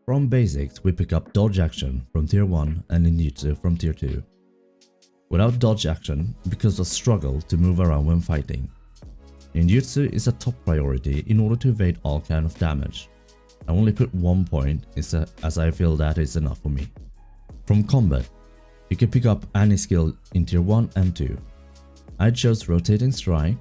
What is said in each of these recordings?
From basics, we pick up dodge action from tier 1 and ninjutsu from tier 2. Without dodge action, it becomes a struggle to move around when fighting. Ninjutsu is a top priority in order to evade all kind of damage. I only put 1 point as I feel that is enough for me. From combat, you can pick up any skill in tier 1 and 2. I chose rotating strike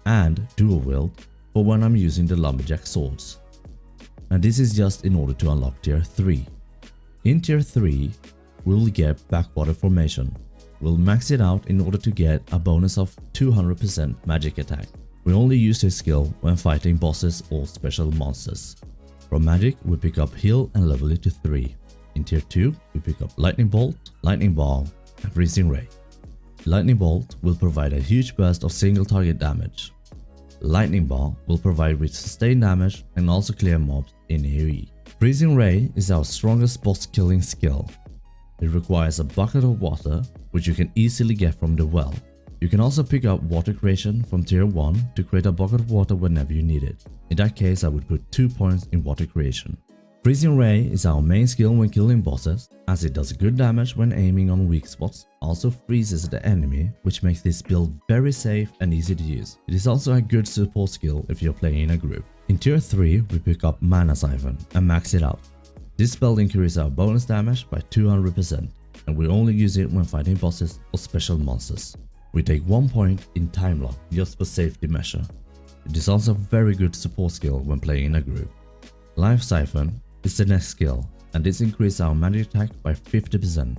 and dual wield for when I'm using the lumberjack swords. And this is just in order to unlock tier 3. In tier 3, we'll get backwater formation. We'll max it out in order to get a bonus of 200% magic attack. We only use this skill when fighting bosses or special monsters. From magic, we pick up heal and level it to 3. In tier 2, we pick up lightning bolt, lightning ball, and freezing ray. Lightning bolt will provide a huge burst of single target damage. Lightning ball will provide with sustained damage and also clear mobs in AoE. Freezing ray is our strongest boss killing skill. It requires a bucket of water, which you can easily get from the well. You can also pick up water creation from tier 1 to create a bucket of water whenever you need it. In that case, I would put 2 points in water creation. Freezing ray is our main skill when killing bosses, as it does good damage when aiming on weak spots, also freezes the enemy, which makes this build very safe and easy to use. It is also a good support skill if you're playing in a group. In tier 3, we pick up mana siphon and max it out. This spell increases our bonus damage by 200%, and we only use it when fighting bosses or special monsters. We take 1 point in time lock just for safety measure. It is also a very good support skill when playing in a group. Life siphon is the next skill, and this increases our magic attack by 50%.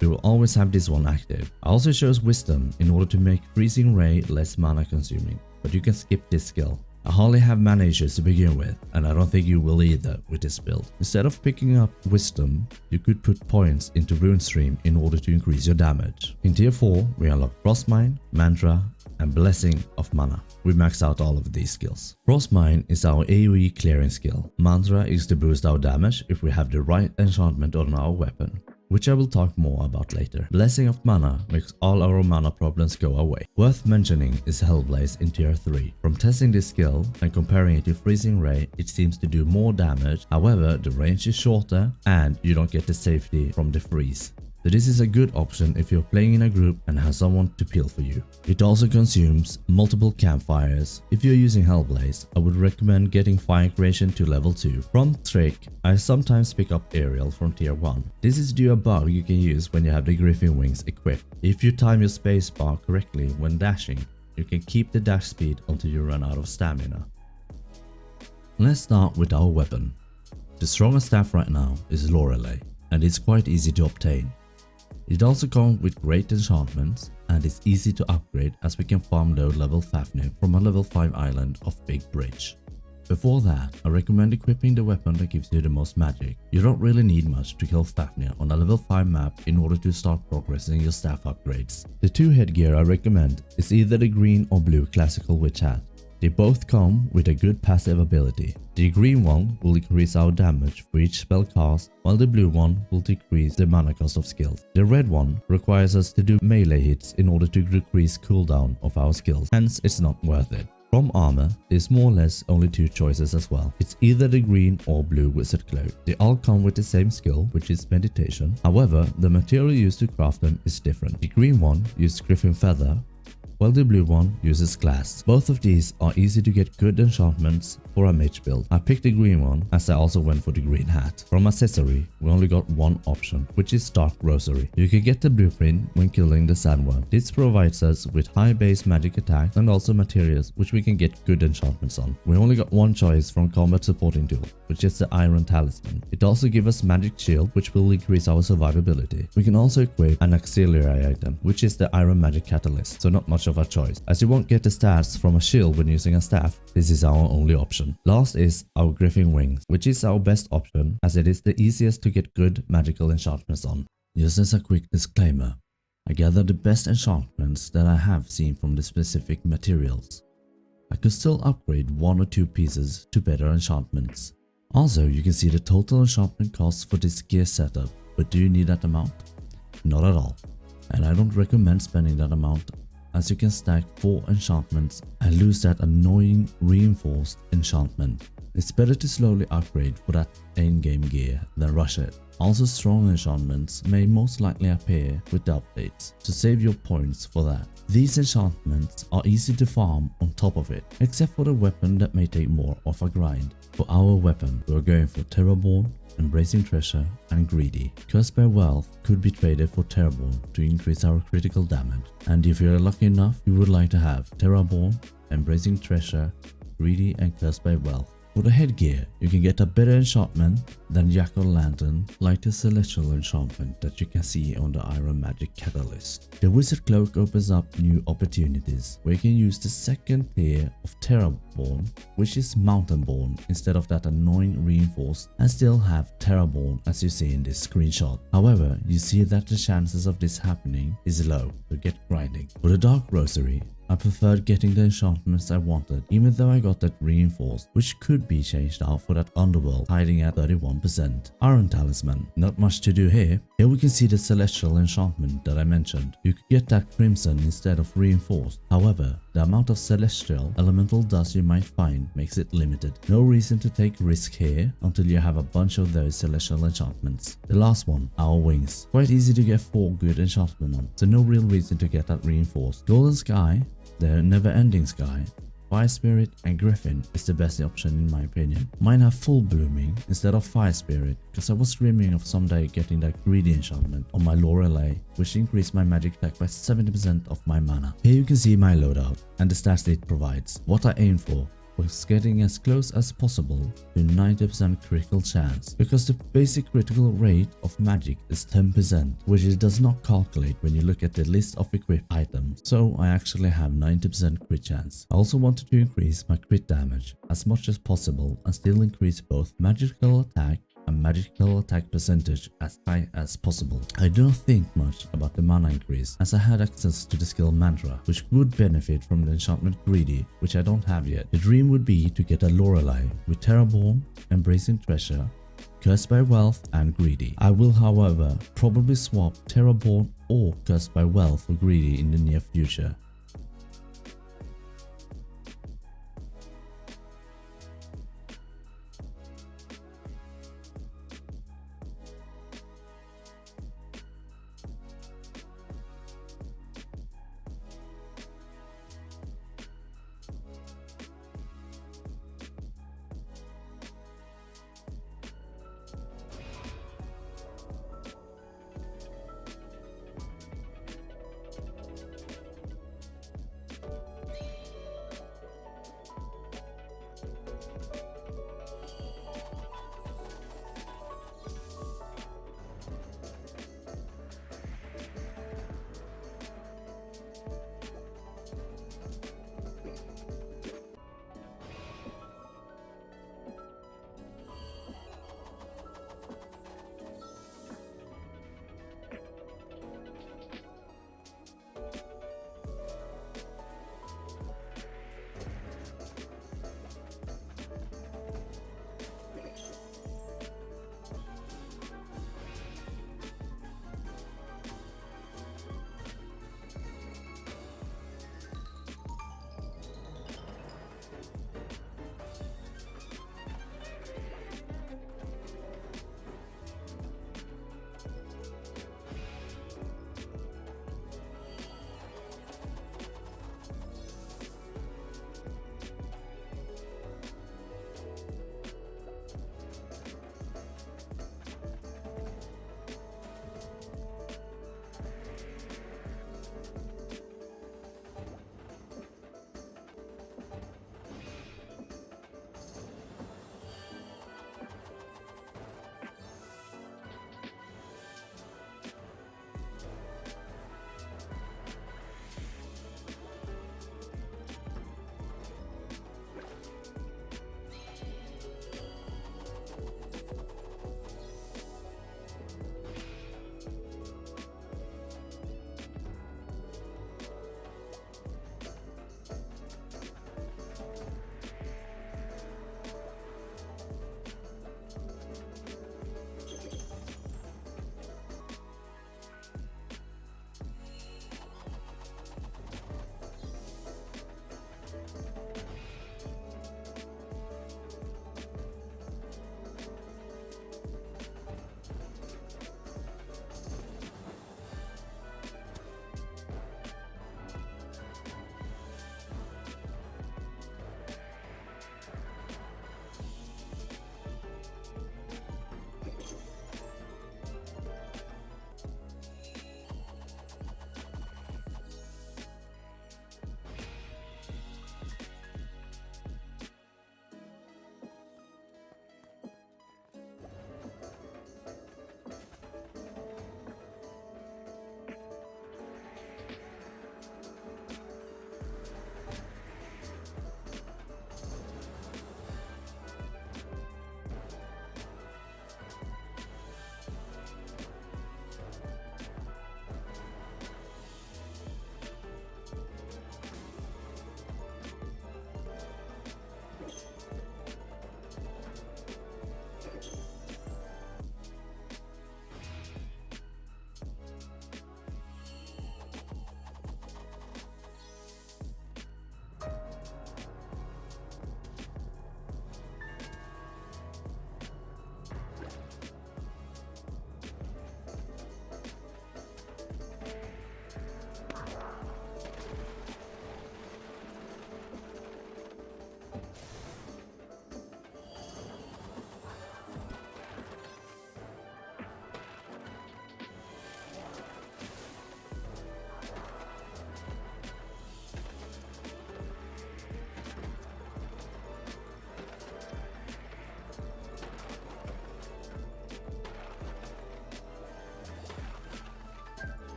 We will always have this one active. I also chose wisdom in order to make freezing ray less mana consuming, but you can skip this skill. I hardly have mana issues to begin with, and I don't think you will either with this build. Instead of picking up wisdom, you could put points into rune stream in order to increase your damage. In tier 4, we unlock frostmine, mantra, and blessing of mana. We max out all of these skills. Frostmine is our AoE clearing skill. Mantra is to boost our damage if we have the right enchantment on our weapon, which I will talk more about later. Blessing of mana makes all our mana problems go away. Worth mentioning is Hellblaze in tier 3. From testing this skill and comparing it to freezing ray, it seems to do more damage, however the range is shorter and you don't get the safety from the freeze. So this is a good option if you're playing in a group and have someone to peel for you. It also consumes multiple campfires. If you're using Hellblaze, I would recommend getting fire creation to level 2. From trick, I sometimes pick up aerial from tier 1. This is due to a bug you can use when you have the griffin wings equipped. If you time your spacebar correctly when dashing, you can keep the dash speed until you run out of stamina. Let's start with our weapon. The strongest staff right now is Lorelei, and it's quite easy to obtain. It also comes with great enchantments and is easy to upgrade as we can farm low level Fafnir from a level 5 island of Big Bridge. Before that, I recommend equipping the weapon that gives you the most magic. You don't really need much to kill Fafnir on a level 5 map in order to start progressing your staff upgrades. The 2 headgear I recommend is either the green or blue classical witch hat. They both come with a good passive ability. The green one will increase our damage for each spell cast, while the blue one will decrease the mana cost of skills. The red one requires us to do melee hits in order to decrease cooldown of our skills, hence it's not worth it. From armor, there's more or less only 2 choices as well. It's either the green or blue wizard cloak. They all come with the same skill, which is meditation. However, the material used to craft them is different. The green one uses griffin feather, while the blue one uses glass. Both of these are easy to get good enchantments for a mage build. I picked the green one as I also went for the green hat. From accessory, we only got one option, which is Dark Rosary. You can get the blueprint when killing the sandworm. This provides us with high base magic attack and also materials which we can get good enchantments on. We only got one choice from combat supporting tool, which is the Iron Talisman. It also gives us magic shield, which will increase our survivability. We can also equip an auxiliary item, which is the Iron Magic Catalyst, so not much of a choice. As you won't get the stats from a shield when using a staff, this is our only option. Last is our Griffin Wings, which is our best option as it is the easiest to get good magical enchantments on. Just as a quick disclaimer, I gather the best enchantments that I have seen from the specific materials. I could still upgrade 1 or 2 pieces to better enchantments. Also, you can see the total enchantment cost for this gear setup, but do you need that amount? Not at all, and I don't recommend spending that amount, as you can stack 4 enchantments and lose that annoying reinforced enchantment. It's better to slowly upgrade for that in-game gear than rush it. Also, strong enchantments may most likely appear with the updates, so save your points for that. These enchantments are easy to farm on top of it, except for the weapon that may take more of a grind. For our weapon, we are going for Terraborn, Embracing Treasure and Greedy. Cursed by Wealth could be traded for Terraborn to increase our critical damage. And if you're lucky enough, you would like to have Terraborn, Embracing Treasure, Greedy and Cursed by Wealth. For the headgear, you can get a better enchantment than Jack-o'-lantern, like the celestial enchantment that you can see on the Iron Magic Catalyst. The Wizard Cloak opens up new opportunities, where you can use the second tier of Terraborn, which is Mountainborn, instead of that annoying Reinforced, and still have Terraborn as you see in this screenshot. However, you see that the chances of this happening is low, so get grinding. For the Dark Rosary, I preferred getting the enchantments I wanted, even though I got that Reinforced, which could be changed out for that Underworld hiding at 31%. Iron Talisman, not much to do here. Here we can see the Celestial enchantment that I mentioned. You could get that Crimson instead of Reinforced. However, the amount of Celestial elemental dust you might find makes it limited. No reason to take risk here until you have a bunch of those Celestial enchantments. The last one, Our Wings. Quite easy to get 4 good enchantments on, so no real reason to get that Reinforced. Golden Sky, the Never-Ending Sky, Fire Spirit and Griffin is the best option in my opinion. Mine have full blooming instead of Fire Spirit, because I was dreaming of someday getting that Greedy enchantment on my Lorelei, which increased my magic attack by 70% of my mana. Here you can see my loadout and the stats it provides. What I aim for was getting as close as possible to 90% critical chance, because the basic critical rate of magic is 10%, which it does not calculate when you look at the list of equipped items, so I actually have 90% crit chance. I also wanted to increase my crit damage as much as possible and still increase both magical attack and magical attack percentage as high as possible. I do not think much about the mana increase, as I had access to the skill Mantra, which would benefit from the enchantment Greedy, which I don't have yet. The dream would be to get a Lorelei with Terraborn, Embracing Treasure, Cursed by Wealth and Greedy. I will however probably swap Terraborn or Cursed by Wealth for Greedy in the near future.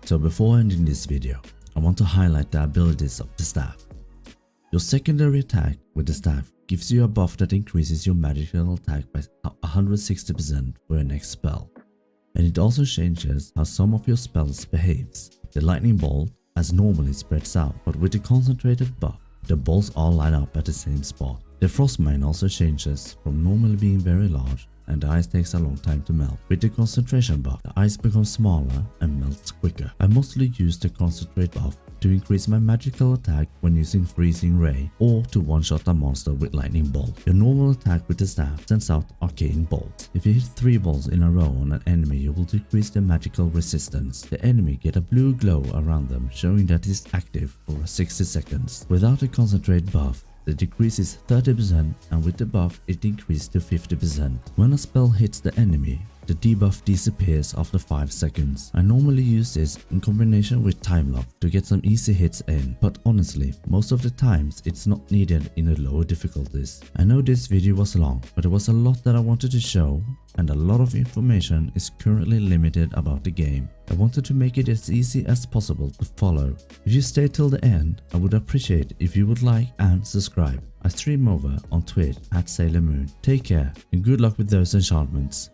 So before ending this video, I want to highlight the abilities of the staff. Your secondary attack with the staff gives you a buff that increases your magical attack by 160% for your next spell. And it also changes how some of your spells behaves. The lightning bolt as normally spreads out, but with the concentrated buff, the bolts all line up at the same spot. The frostmine also changes from normally being very large and the ice takes a long time to melt. With the concentration buff, the ice becomes smaller and melts quicker. I mostly use the concentrate buff to increase my magical attack when using freezing ray or to one-shot a monster with lightning bolt. Your normal attack with the staff sends out arcane bolts. If you hit 3 bolts in a row on an enemy, you will decrease the magical resistance. The enemy get a blue glow around them, showing that it's active for 60 seconds. Without the concentrate buff, the decrease is 30% and with the buff it increased to 50%. When a spell hits the enemy, the debuff disappears after 5 seconds. I normally use this in combination with time lock to get some easy hits in, but honestly, most of the times it's not needed in the lower difficulties. I know this video was long, but there was a lot that I wanted to show and a lot of information is currently limited about the game. I wanted to make it as easy as possible to follow. If you stay till the end, I would appreciate if you would like and subscribe. I stream over on Twitch at Sailor Moon. Take care and good luck with those enchantments.